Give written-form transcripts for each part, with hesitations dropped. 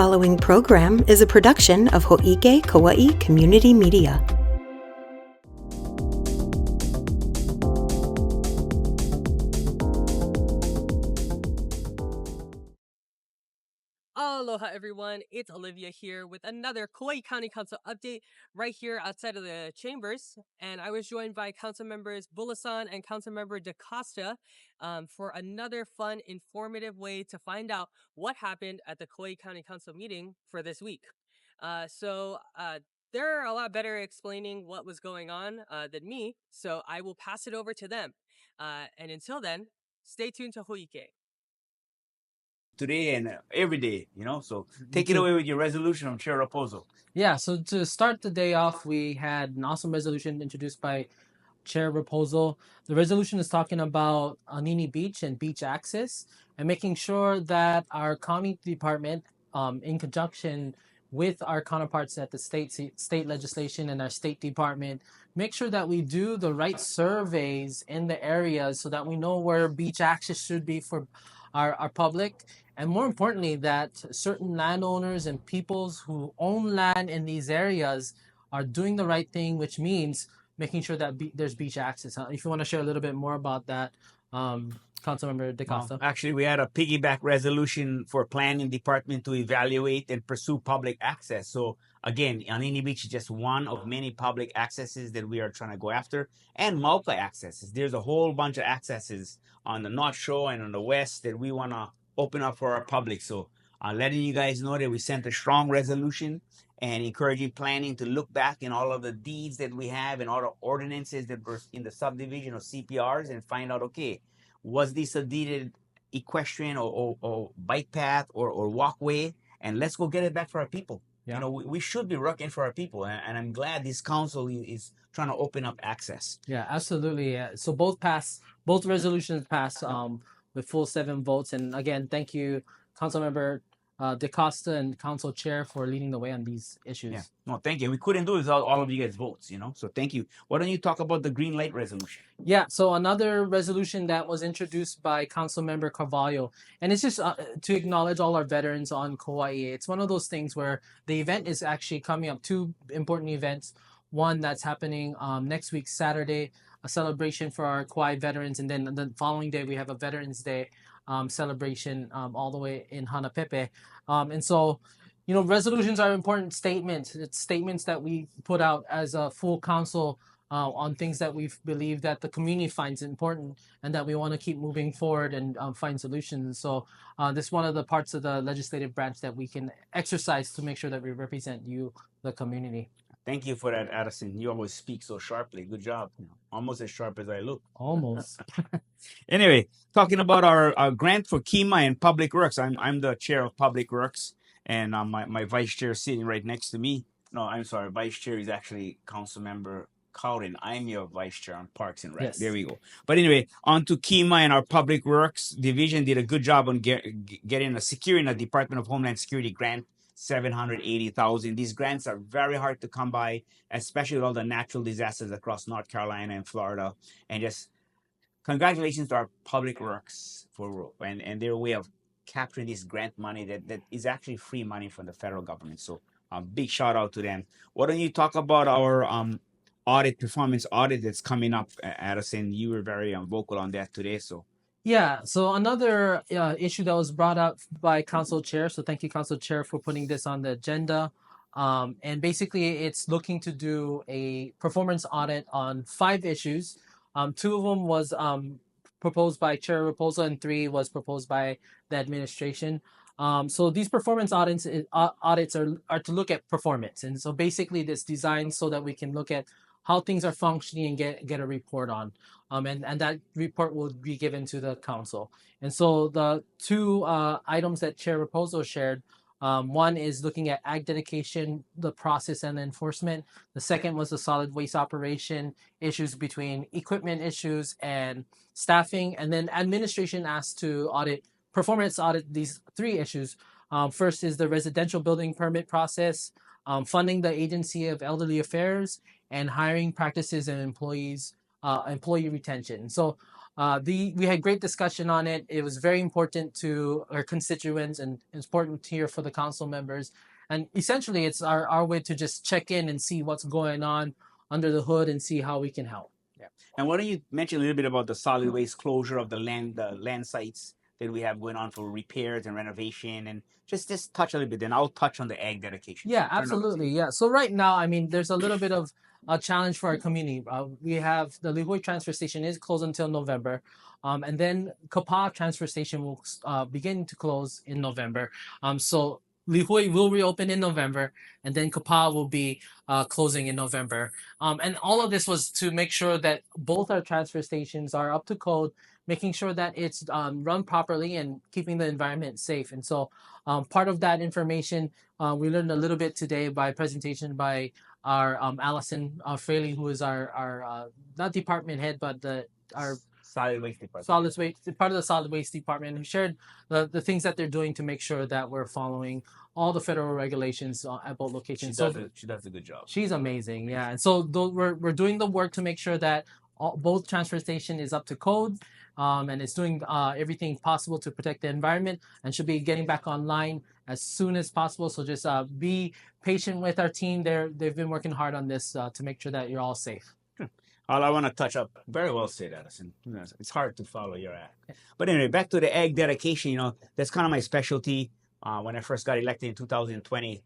following program is a production of Ho'ike Kauai Community Media. Aloha everyone, it's Olivia here with another Kauai County Council update right here outside of the chambers. And I was joined by Councilmembers Bulosan and Councilmember DeCosta for another fun, informative way to find out what happened at the Kauai County Council meeting for this week. They're a lot better explaining what was going on than me, so I will pass it over to them. And until then, stay tuned to Ho'ike. Today and every day, so take it away with your resolution on Chair Raposo. Yeah, so to start the day off, we had an awesome resolution introduced by Chair Raposo. The resolution is talking about Anini Beach and beach access and making sure that our county department, in conjunction with our counterparts at the state legislation and our state department, make sure that we do the right surveys in the areas so that we know where beach access should be for our public. And more importantly, that certain landowners and peoples who own land in these areas are doing the right thing, which means making sure that there's beach access. If you want to share a little bit more about that, Councilmember DeCosta. Actually, we had a piggyback resolution for planning department to evaluate and pursue public access. So again, Anini Beach is just one of many public accesses that we are trying to go after, and multi accesses. There's a whole bunch of accesses on the North Shore and on the West that we want to open up for our public. So letting you guys know that we sent a strong resolution and encouraging planning to look back in all of the deeds that we have and all the ordinances that were in the subdivision or CPRs and find out, okay, was this a deeded equestrian or bike path or walkway? And let's go get it back for our people. Yeah. We should be working for our people. And I'm glad this council is trying to open up access. Yeah, absolutely. Yeah. So both resolutions passed with full 7 votes. And again, thank you, Councilmember DeCosta and Council Chair for leading the way on these issues. Yeah. No, thank you. We couldn't do it without all of you guys' votes, So thank you. Why don't you talk about the green light resolution? Yeah, so another resolution that was introduced by Councilmember Carvalho, and it's just to acknowledge all our veterans on Kauai. It's one of those things where the event is actually coming up, 2 important events. One that's happening next week, Saturday, a celebration for our Kauai veterans, and then the following day we have a Veterans Day celebration all the way in Hanapepe. And so, resolutions are important statements. It's statements that we put out as a full council on things that we believe that the community finds important and that we want to keep moving forward and find solutions. So this is one of the parts of the legislative branch that we can exercise to make sure that we represent you, the community. Thank you for that, Addison. You always speak so sharply. Good job. Almost as sharp as I look. Almost. Anyway, talking about our grant for KEMA and Public Works. I'm the chair of Public Works, and my vice chair is sitting right next to me. No, I'm sorry. Vice chair is actually Councilmember Cowden. I'm your vice chair on Parks and Rec. Yes. There we go. But anyway, on to KEMA and our Public Works division did a good job on securing a Department of Homeland Security grant. 780,000. These grants are very hard to come by, especially with all the natural disasters across North Carolina and Florida. And just congratulations to our Public Works and their way of capturing this grant money that is actually free money from the federal government. So a big shout out to them. Why don't you talk about our performance audit that's coming up, Addison? You were very vocal on that today. Yeah, so another issue that was brought up by Council Chair, so thank you, Council Chair, for putting this on the agenda. And basically, it's looking to do a performance audit on 5 issues. 2 of them was proposed by Chair Raposo, and 3 was proposed by the administration. So these performance audits are to look at performance. And so basically, this designed so that we can look at how things are functioning and get a report on. And that report will be given to the council. And so the 2 items that Chair Raposo shared, one is looking at ag dedication, the process and enforcement. The second was the solid waste operation issues between equipment issues and staffing. And then administration asked to performance audit these 3 issues. First is the residential building permit process, funding the Agency of Elderly Affairs, and hiring practices and employee retention. So We had great discussion on it. It was very important to our constituents and important here for the council members. And essentially, it's our way to just check in and see what's going on under the hood and see how we can help. Yeah. And why don't you mention a little bit about the solid waste closure of the land sites that we have going on for repairs and renovation, and just touch a little bit. Then I'll touch on the ag dedication. Yeah, Turn it over to absolutely. you. Yeah. So right now, I mean, there's a little bit of a challenge for our community. We have the Lihue transfer station is closed until November, and then Kauai transfer station will begin to close in November. So Lihue will reopen in November, and then Kauai will be closing in November. And all of this was to make sure that both our transfer stations are up to code, making sure that it's run properly and keeping the environment safe. And so part of that information we learned a little bit today by presentation by our Addison Fraley, who is our not department head, but our Solid waste department. solid waste part of the solid waste department, who shared the things that they're doing to make sure that we're following all the federal regulations at both locations. She does a good job. She's amazing, yeah. And so we're doing the work to make sure that both transfer station is up to code, and it's doing everything possible to protect the environment, and should be getting back online as soon as possible. So just be patient with our team. They've been working hard on this to make sure that you're all safe. All I want to touch up, very well said, Addison. It's hard to follow your ad. But anyway, back to the ag dedication, that's kind of my specialty. When I first got elected in 2020,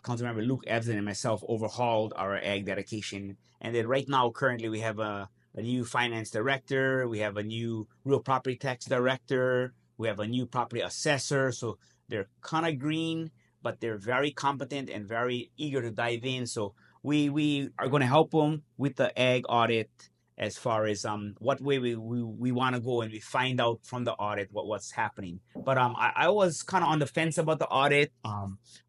Councilmember Luke Evans and myself overhauled our ag dedication. And then right now, currently, we have a new finance director. We have a new real property tax director. We have a new property assessor. So they're kind of green, but they're very competent and very eager to dive in. So we are going to help them with the ag audit as far as what way we want to go, and we find out from the audit what's happening. But I was kind of on the fence about the audit.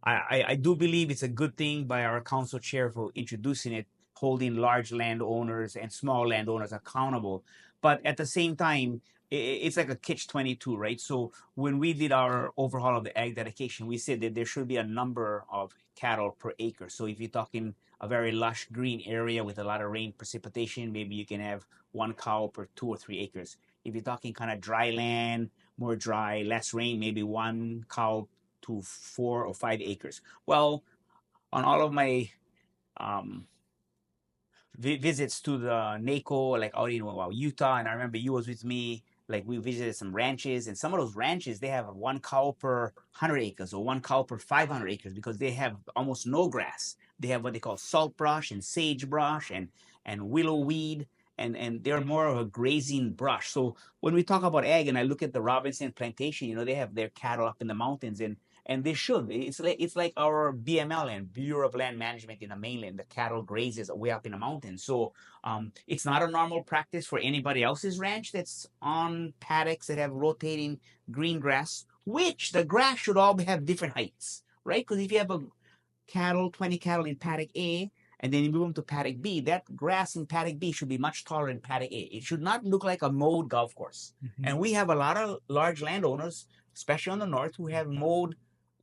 I do believe it's a good thing by our council chair for introducing it, holding large landowners and small landowners accountable. But at the same time, it's like a catch-22, right? So when we did our overhaul of the ag dedication, we said that there should be a number of cattle per acre. So if you're talking a very lush green area with a lot of rain precipitation, maybe you can have one cow per 2 or 3 acres. If you're talking kind of dry land, more dry, less rain, maybe one cow to 4 or 5 acres. Well, on all of my visits to the NACO, like out in Utah, and I remember you was with me, like we visited some ranches, and some of those ranches, they have one cow per 100 acres or one cow per 500 acres because they have almost no grass. They have what they call saltbrush and sagebrush and willow weed, and they're more of a grazing brush. So when we talk about ag, and I look at the Robinson plantation, they have their cattle up in the mountains, and they should. It's like our BML and Bureau of Land Management in the mainland. The cattle grazes way up in the mountains. So it's not a normal practice for anybody else's ranch that's on paddocks that have rotating green grass, which the grass should all have different heights, right? Because if you have 20 cattle in paddock A, and then you move them to paddock B, that grass in paddock B should be much taller than paddock A. It should not look like a mowed golf course. Mm-hmm. And we have a lot of large landowners, especially on the north, who have mowed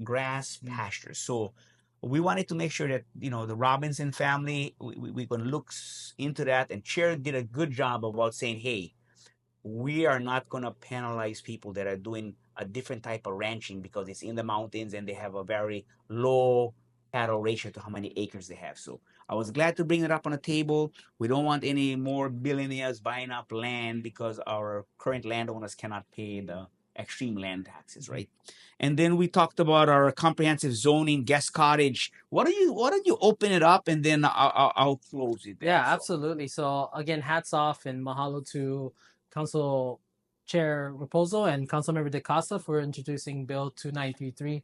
grass pastures. So we wanted to make sure that the Robinson family, we're going to look into that, and Chair did a good job about saying, hey, we are not going to penalize people that are doing a different type of ranching because it's in the mountains and they have a very low cattle ratio to how many acres they have. So I was glad to bring it up on the table. We don't want any more billionaires buying up land because our current landowners cannot pay the extreme land taxes, right? And then we talked about our comprehensive zoning guest cottage. Why don't you open it up, and then I'll close it there. Yeah, absolutely. So again, hats off and mahalo to Council Chair Raposo and Councilmember DeCosta for introducing Bill 2933.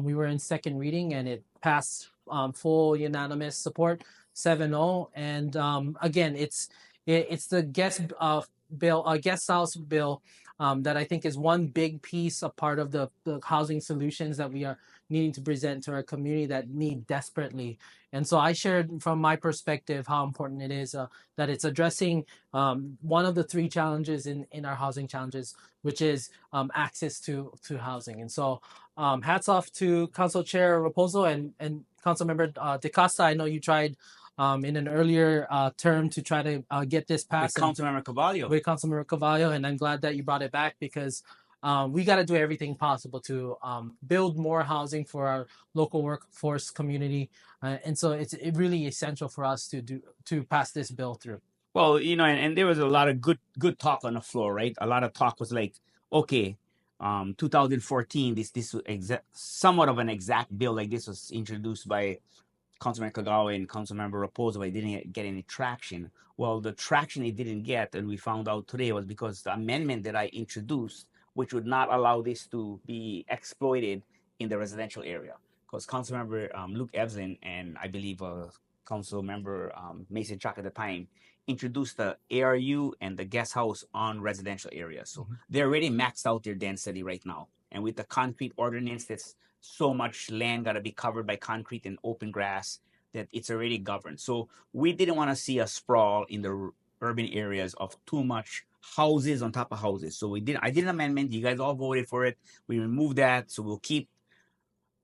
We were in second reading and it passed full unanimous support, 7-0. And again, it's the guest house bill that I think is one big piece, a part of the housing solutions that we are needing to present to our community that need desperately. And so I shared from my perspective how important it is that it's addressing one of the 3 challenges in our housing challenges, which is access to housing. And so hats off to Council Chair Raposo and Councilmember DeCosta. I know you tried in an earlier term to try to get this With passed. And Councilmember Cavallo. with Councilmember Cavallo, and I'm glad that you brought it back because we got to do everything possible to build more housing for our local workforce community, and so it's really essential for us to pass this bill through. Well, and there was a lot of good talk on the floor, right? A lot of talk was like, okay, 2014, this was somewhat of an exact bill like this was introduced by Councilman Kagawa and Councilmember Raposo, but it didn't get any traction. Well, the traction it didn't get, and we found out today, was because the amendment that I introduced, which would not allow this to be exploited in the residential area. Because Councilmember Luke Evslin and I believe Councilmember Mason Chuck at the time introduced the ARU and the guest house on residential areas. So they're already maxed out their density right now. And with the concrete ordinance that's so much land got to be covered by concrete and open grass that it's already governed. So we didn't want to see a sprawl in the urban areas of too much houses on top of houses. So I did an amendment. You guys all voted for it. We removed that. So we'll keep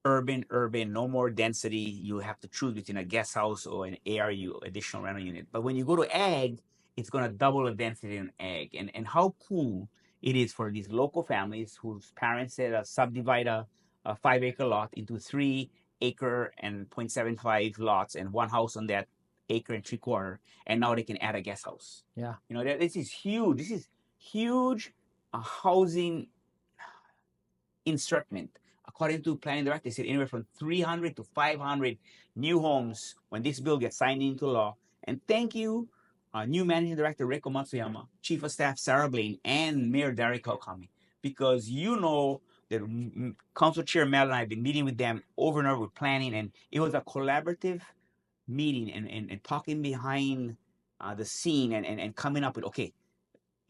urban, no more density. You have to choose between a guest house or an ARU, additional rental unit. But when you go to ag, it's going to double the density in ag. And how cool it is for these local families whose parents said subdivide a 5-acre lot into 3-acre and 0.75 lots and one house on that acre and 3/4, and now they can add a guest house. Yeah. This is huge. This is huge housing insertment. According to planning director, they said anywhere from 300 to 500 new homes when this bill gets signed into law. And thank you, new managing director Reiko Matsuyama, chief of staff Sarah Blaine, and Mayor Derek Kaukami, because that Council Chair Mel and I have been meeting with them over and over with planning, and it was a collaborative meeting and talking behind the scene and coming up with, okay,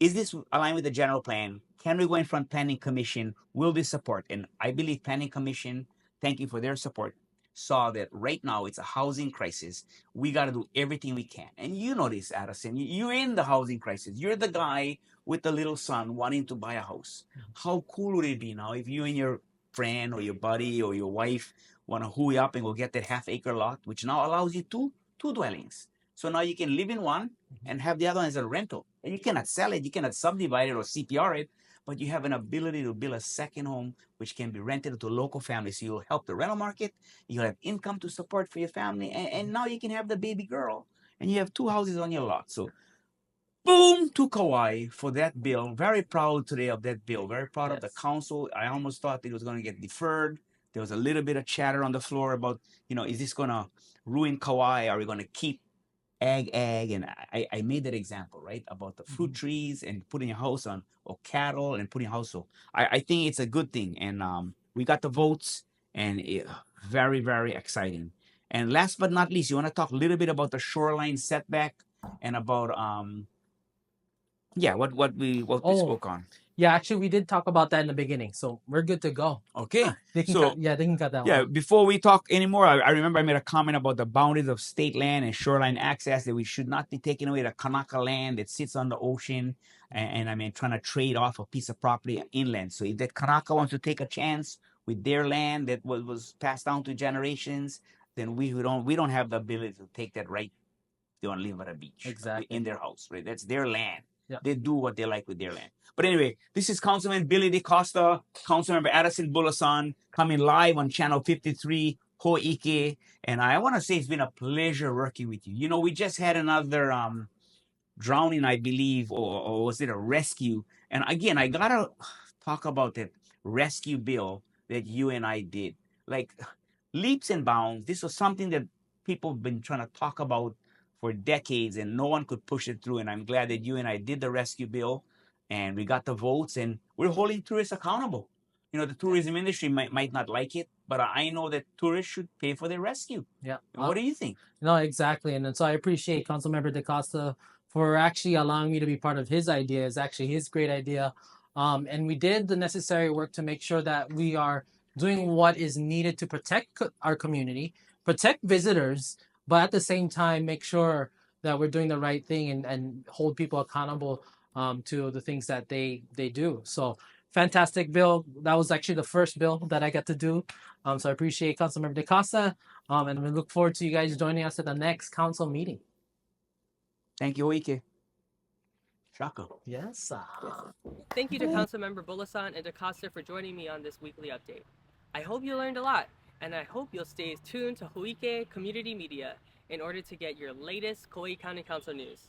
is this aligned with the general plan? Can we go in front of Planning Commission? Will this support? And I believe Planning Commission, thank you for their support, saw that right now it's a housing crisis. We got to do everything we can. And you know this, Addison. You're in the housing crisis. You're the guy with the little son wanting to buy a house. How cool would it be now if you and your friend or your buddy or your wife want to hooey up and go get that 1/2-acre lot, which now allows you two dwellings. So now you can live in one and have the other one as a rental. And you cannot sell it, you cannot subdivide it or CPR it, but you have an ability to build a second home which can be rented to local families. So you'll help the rental market, you'll have income to support for your family, and now you can have the baby girl, and you have 2 houses on your lot. So boom to Kauai for that bill. Very proud today of that bill. Very proud of the council. I almost thought it was going to get deferred. There was a little bit of chatter on the floor about, is this going to ruin Kauai? Are we going to keep ag? And I made that example, right? About the fruit trees and putting a house on, or cattle and putting a house. So I think it's a good thing. And we got the votes, and very, very exciting. And last but not least, you want to talk a little bit about the shoreline setback and about what we spoke on. Yeah, actually, we did talk about that in the beginning, so we're good to go. Okay. They can cut that one. Yeah, before we talk anymore, I remember I made a comment about the boundaries of state land and shoreline access, that we should not be taking away the Kanaka land that sits on the ocean and trying to trade off a piece of property inland. So if that Kanaka wants to take a chance with their land that was passed down to generations, then we don't have the ability to take that right. They want to live at a beach. Exactly. In their house, right? That's their land. Yeah. They do what they like with their land. But anyway, this is Councilman Billy DeCosta, Councilmember Addison Bulosan, coming live on Channel 53, Ho'ike. And I want to say it's been a pleasure working with you. We just had another drowning, I believe, or was it a rescue? And again, I got to talk about that rescue bill that you and I did. Like, leaps and bounds. This was something that people have been trying to talk about for decades, and no one could push it through. And I'm glad that you and I did the rescue bill, and we got the votes, and we're holding tourists accountable. The tourism industry might not like it, but I know that tourists should pay for their rescue. Yeah. What do you think? No, exactly. And so I appreciate Councilmember DeCosta for actually allowing me to be part of his idea. It's actually his great idea. And we did the necessary work to make sure that we are doing what is needed to protect our community, protect visitors, but at the same time, make sure that we're doing the right thing and hold people accountable to the things that they do. So fantastic bill. That was actually the first bill that I got to do. So I appreciate Councilmember DeCosta. And we look forward to you guys joining us at the next council meeting. Thank you, Oike. Shaka. Yes. Thank you to Councilmember Bulosan and DeCosta for joining me on this weekly update. I hope you learned a lot, and I hope you'll stay tuned to Ho'ike Community Media in order to get your latest Kauai County Council news.